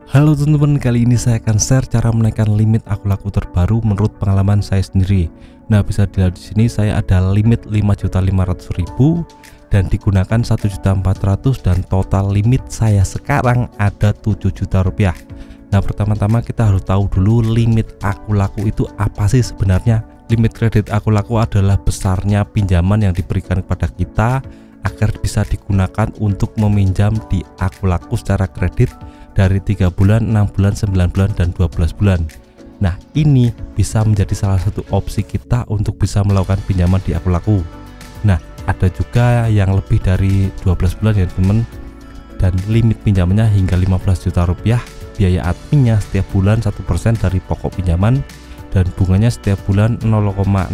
Halo teman-teman, kali ini saya akan share cara menaikkan limit akun laku terbaru menurut pengalaman saya sendiri. Nah, bisa dilihat di sini saya ada limit 5.500.000 dan digunakan 1.400.000 dan total limit saya sekarang ada 7 juta rupiah. Nah, pertama-tama kita harus tahu dulu limit akun laku itu apa sih sebenarnya. Limit kredit akun laku adalah besarnya pinjaman yang diberikan kepada kita agar bisa digunakan untuk meminjam di akun laku secara kredit dari 3 bulan, 6 bulan, 9 bulan, dan 12 bulan. Nah, ini bisa menjadi salah satu opsi kita untuk bisa melakukan pinjaman di akun laku. Nah, ada juga yang lebih dari 12 bulan ya teman, dan limit pinjamannya hingga 15 juta rupiah. Biaya adminnya setiap bulan 1% dari pokok pinjaman dan bunganya setiap bulan 0,6%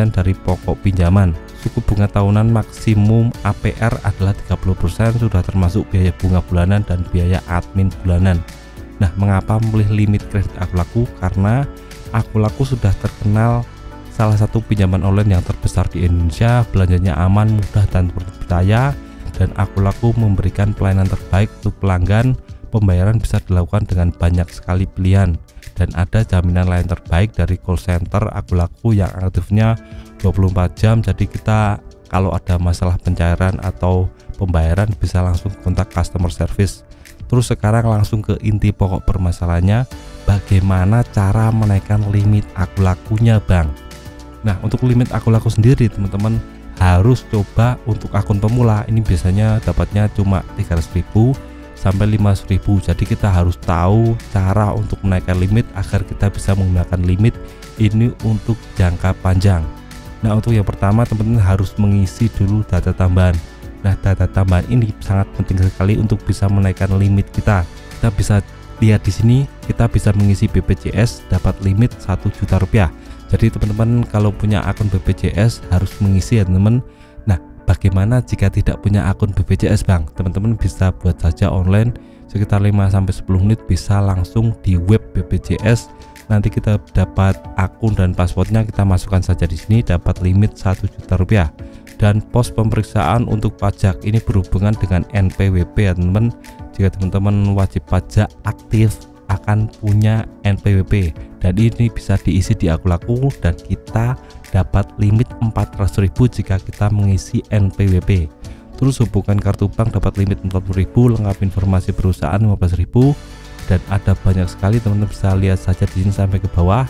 dari pokok pinjaman. Suku bunga tahunan maksimum APR adalah 30%, sudah termasuk biaya bunga bulanan dan biaya admin bulanan. Nah, mengapa memilih limit kredit akun laku? Karena akun laku sudah terkenal salah satu pinjaman online yang terbesar di Indonesia, belanjanya aman, mudah, dan terpercaya, dan akun laku memberikan pelayanan terbaik untuk pelanggan. Pembayaran bisa dilakukan dengan banyak sekali pilihan dan ada jaminan layanan terbaik dari call center akun laku yang aktifnya 24 jam. Jadi kita kalau ada masalah pencairan atau pembayaran bisa langsung kontak customer service. Terus sekarang langsung ke inti pokok permasalahannya, bagaimana cara menaikkan limit akun lakunya Bang. Nah, untuk limit akun laku sendiri teman-teman harus coba untuk akun pemula. Ini biasanya dapatnya cuma 300.000 sampai 500.000. Jadi kita harus tahu cara untuk menaikkan limit agar kita bisa menggunakan limit ini untuk jangka panjang. Nah, untuk yang pertama teman-teman harus mengisi dulu data tambahan. Nah, data tambahan ini sangat penting sekali untuk bisa menaikkan limit kita. Kita bisa lihat di sini, kita bisa mengisi BPJS dapat limit 1 juta rupiah. Jadi teman-teman kalau punya akun BPJS harus mengisi ya teman-teman. Nah, bagaimana jika tidak punya akun BPJS Bang? Teman-teman bisa buat saja online sekitar 5-10 menit, bisa langsung di web BPJS. Nanti kita dapat akun dan passwordnya, kita masukkan saja di sini, dapat limit 1 juta rupiah. Dan pos pemeriksaan untuk pajak ini berhubungan dengan NPWP ya teman-teman. Jika teman-teman wajib pajak aktif akan punya NPWP dan ini bisa diisi di akun laku dan kita dapat limit 400.000 jika kita mengisi NPWP. Terus hubungan kartu bank dapat limit 40.000, lengkap informasi perusahaan 15.000, dan ada banyak sekali teman-teman, bisa lihat saja di sini sampai ke bawah.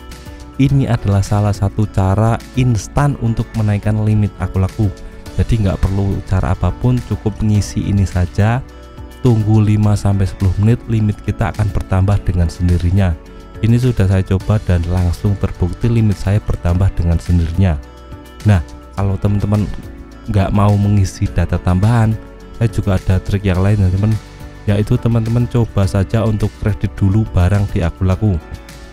Ini adalah salah satu cara instan untuk menaikkan limit akun laku. Jadi nggak perlu cara apapun, cukup mengisi ini saja, tunggu 5-10 menit, limit kita akan bertambah dengan sendirinya. Ini sudah saya coba dan langsung terbukti limit saya bertambah dengan sendirinya. Nah, kalau teman-teman nggak mau mengisi data tambahan, saya juga ada trik yang lain teman-teman, yaitu teman-teman coba saja untuk kredit dulu barang di akun laku.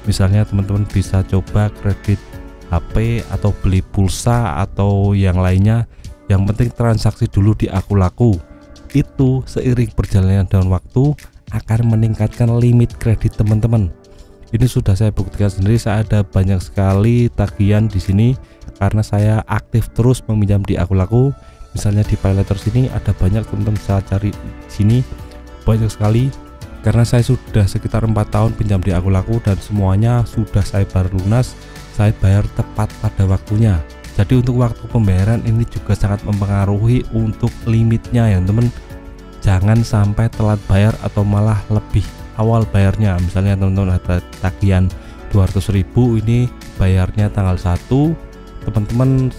Misalnya teman-teman bisa coba kredit HP atau beli pulsa atau yang lainnya, yang penting transaksi dulu di akun laku. Itu seiring perjalanan dan waktu akan meningkatkan limit kredit teman-teman. Ini sudah saya buktikan sendiri, saya ada banyak sekali tagihan di sini karena saya aktif terus meminjam di akun laku. Misalnya di paylater sini ada banyak, teman-teman bisa cari di sini banyak sekali. Karena saya sudah sekitar 4 tahun pinjam di akun laku dan semuanya sudah saya bayar lunas, saya bayar tepat pada waktunya. Jadi untuk waktu pembayaran ini juga sangat mempengaruhi untuk limitnya ya teman. Jangan sampai telat bayar atau malah lebih awal bayarnya. Misalnya teman-teman ada tagihan 200.000, ini bayarnya tanggal 1, teman-teman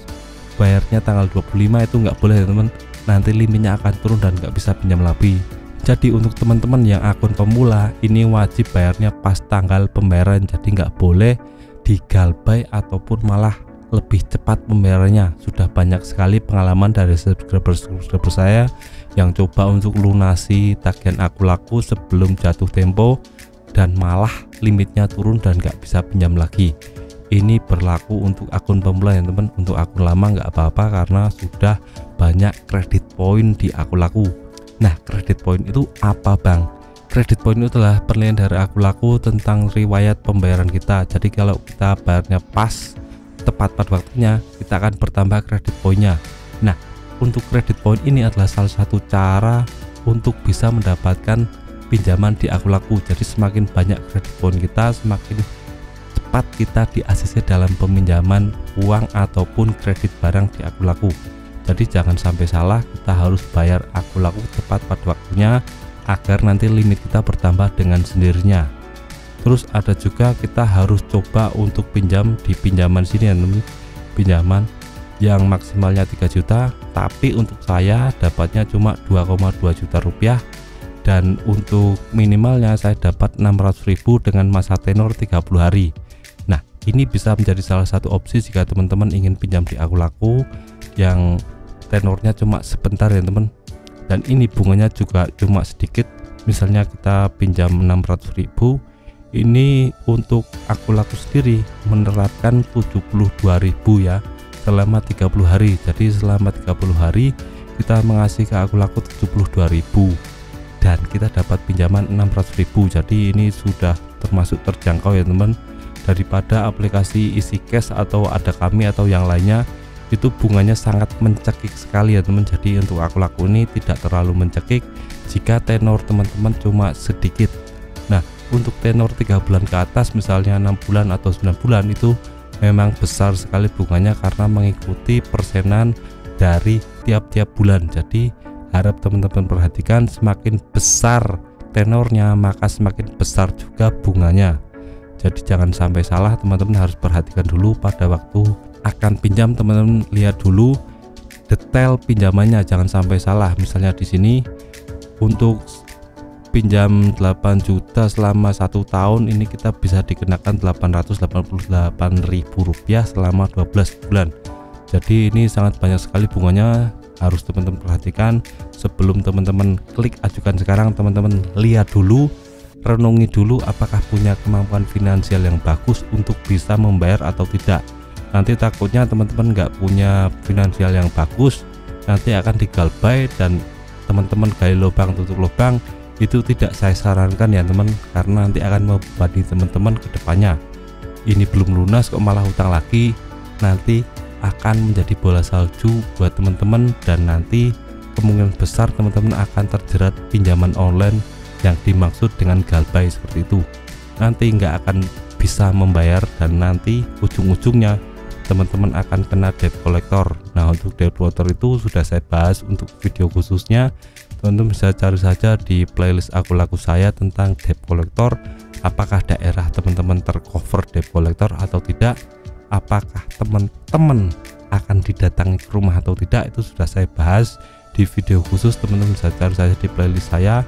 bayarnya tanggal 25, itu nggak boleh ya teman. Nanti limitnya akan turun dan nggak bisa pinjam lagi. Jadi untuk teman-teman yang akun pemula ini wajib bayarnya pas tanggal pembayaran, jadi nggak boleh digalbay ataupun malah lebih cepat pembayarannya. Sudah banyak sekali pengalaman dari subscriber saya yang coba untuk lunasi tagihan akun laku sebelum jatuh tempo dan malah limitnya turun dan nggak bisa pinjam lagi. Ini berlaku untuk akun pemula ya teman. Untuk akun lama nggak apa-apa karena sudah banyak kredit poin di akun laku. Nah, kredit poin itu apa Bang? Kredit poin itu adalah penilaian dari akun laku tentang riwayat pembayaran kita. Jadi kalau kita bayarnya pas, tepat pada waktunya, kita akan bertambah kredit poinnya. Nah, untuk kredit poin ini adalah salah satu cara untuk bisa mendapatkan pinjaman di Aku Laku. Jadi semakin banyak kredit poin kita, semakin cepat kita di ACC dalam peminjaman uang ataupun kredit barang di Aku Laku. Jadi jangan sampai salah, kita harus bayar Aku Laku tepat pada waktunya agar nanti limit kita bertambah dengan sendirinya. Terus ada juga kita harus coba untuk pinjam di pinjaman sini ya teman, pinjaman yang maksimalnya 3 juta, tapi untuk saya dapatnya cuma 2,2 juta rupiah, dan untuk minimalnya saya dapat 600.000 dengan masa tenor 30 hari. Nah, ini bisa menjadi salah satu opsi jika teman-teman ingin pinjam di Aku Laku yang tenornya cuma sebentar ya teman, dan ini bunganya juga cuma sedikit. Misalnya kita pinjam 600.000, ini untuk Aku Laku sendiri menerapkan 72.000 ya selama 30 hari. Jadi selama 30 hari kita mengasih ke Aku Laku 72.000 dan kita dapat pinjaman 600.000. Jadi ini sudah termasuk terjangkau ya teman, daripada aplikasi isi cash atau Ada Kami atau yang lainnya, itu bunganya sangat mencekik sekali ya teman. Jadi untuk Aku Laku ini tidak terlalu mencekik jika tenor teman-teman cuma sedikit. Nah, untuk tenor 3 bulan ke atas, misalnya 6 bulan atau 9 bulan, itu memang besar sekali bunganya karena mengikuti persenan dari tiap-tiap bulan. Jadi harap teman-teman perhatikan, semakin besar tenornya maka semakin besar juga bunganya. Jadi jangan sampai salah, teman-teman harus perhatikan dulu pada waktu akan pinjam. Teman-teman lihat dulu detail pinjamannya, jangan sampai salah. Misalnya di sini untuk pinjam 8 juta selama 1 tahun, ini kita bisa dikenakan 888.000 rupiah selama 12 bulan. Jadi ini sangat banyak sekali bunganya, harus teman-teman perhatikan. Sebelum teman-teman klik ajukan sekarang, teman-teman lihat dulu, renungi dulu apakah punya kemampuan finansial yang bagus untuk bisa membayar atau tidak. Nanti takutnya teman-teman nggak punya finansial yang bagus, nanti akan digalbay dan teman-teman gali lubang tutup lubang. Itu tidak saya sarankan ya teman, karena nanti akan membebani teman-teman ke depannya. Ini belum lunas kok malah hutang lagi, nanti akan menjadi bola salju buat teman-teman, dan nanti kemungkinan besar teman-teman akan terjerat pinjaman online yang dimaksud dengan galbay seperti itu. Nanti nggak akan bisa membayar dan nanti ujung-ujungnya teman-teman akan kena debt collector. Nah, untuk debt collector itu sudah saya bahas untuk video khususnya. Teman-teman bisa cari saja di playlist Aku Laku saya tentang debt collector, apakah daerah teman-teman tercover debt collector atau tidak, apakah teman-teman akan didatangi ke rumah atau tidak, itu sudah saya bahas di video khusus. Teman-teman bisa cari saja di playlist saya.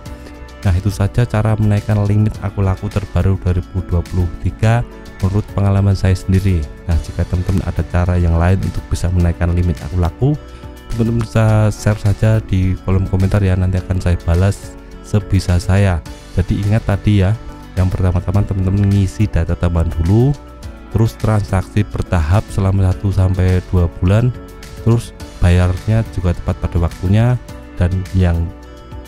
Nah, itu saja cara menaikkan limit Aku Laku terbaru 2023 menurut pengalaman saya sendiri. Nah, jika teman-teman ada cara yang lain untuk bisa menaikkan limit Aku Laku, teman-teman bisa share saja di kolom komentar ya, nanti akan saya balas sebisa saya. Jadi ingat tadi ya, yang pertama-tama teman-teman ngisi data tambahan dulu, terus transaksi bertahap selama 1-2 bulan, terus bayarnya juga tepat pada waktunya, dan yang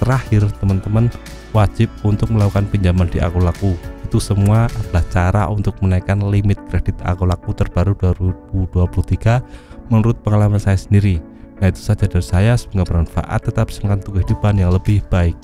terakhir teman-teman wajib untuk melakukan pinjaman di Aku Laku. Itu semua adalah cara untuk menaikkan limit kredit Aku Laku terbaru 2023 menurut pengalaman saya sendiri. Nah, itu saja dari saya, semoga bermanfaat. Tetap semangat untuk kehidupan yang lebih baik.